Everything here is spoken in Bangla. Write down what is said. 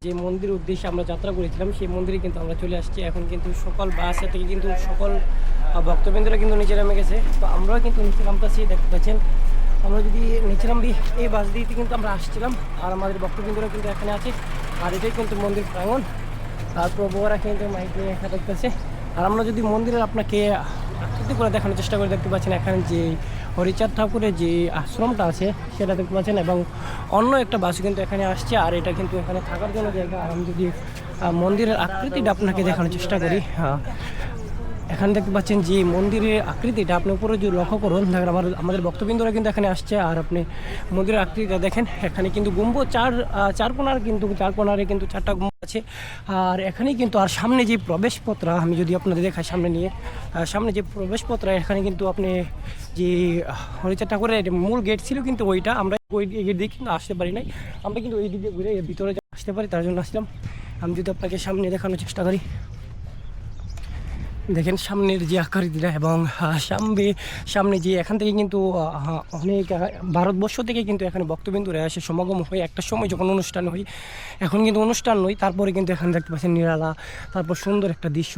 যে মন্দিরের উদ্দেশ্যে আমরা যাত্রা করেছিলাম সেই মন্দিরে কিন্তু আমরা চলে আসছি। এখন কিন্তু সকল বাসা থেকে কিন্তু সকল ভক্তবৃন্দরা কিন্তু নিচে নামে গেছে। তো আমরাও কিন্তু নিচে নামতেছি, দেখতে পাচ্ছেন। আমরা যদি নিচে নামবি এই বাস দিয়ে কিন্তু আমরা আসছিলাম, আর আমাদের ভক্তবৃন্দরা কিন্তু এখানে আছে। আর এটাই কিন্তু মন্দির প্রাঙ্গণ। তারপর বউরা কিন্তু মাইক নিয়ে একা দেখতেছে। আর আমরা যদি মন্দিরের আপনাকে আকৃতি করে দেখানোর চেষ্টা করে, দেখতে পাচ্ছেন এখানে যে হরিচাঁদ ঠাকুরের যে আশ্রমটা আছে সেটা দেখতে পাচ্ছেন, এবং অন্য একটা বাস কিন্তু এখানে আসছে। আর এটা কিন্তু এখানে থাকার জন্য জায়গা। আর আমি যদি মন্দিরের আকৃতিটা আপনাকে দেখানোর চেষ্টা করি, এখানে দেখতে পাচ্ছেন যে মন্দিরের আকৃতিটা আপনি উপরে যদি লক্ষ্য করুন, দেখেন আমাদের ভক্তবৃন্দরা কিন্তু এখানে আসছে। আর আপনি মন্দিরের আকৃতিটা দেখেন, এখানে কিন্তু গম্বুজ চার কোণার কিন্তু চার কোণারে কিন্তু চারটা গম্বুজ আছে। আর এখানেই কিন্তু আর সামনে যে প্রবেশপত্র আমি যদি আপনাদের দেখাই সামনে নিয়ে, সামনে যে প্রবেশপত্র এখানে কিন্তু আপনি যে হরিচাঁদ ঠাকুরের মূল গেট ছিল কিন্তু ওইটা আমরা ওই গেট দিয়ে কিন্তু আসতে পারি নাই। আমরা কিন্তু ওই দিকে ঘুরে ভিতরে আসতে পারি, তার জন্য আসলাম। আমি যদি আপনাকে সামনে দেখানোর চেষ্টা করি, দেখেন সামনের যে আকৃতিটা, এবং সামনে যে এখান থেকে কিন্তু অনেক ভারতবর্ষ থেকে কিন্তু এখানে ভক্তবিন্দুরা এসে সমাগম হয় একটা সময় যখন অনুষ্ঠান হয়। এখন কিন্তু অনুষ্ঠান নয়, তারপরে কিন্তু এখানে দেখতে পাচ্ছেন নিরালা, তারপর সুন্দর একটা দৃশ্য।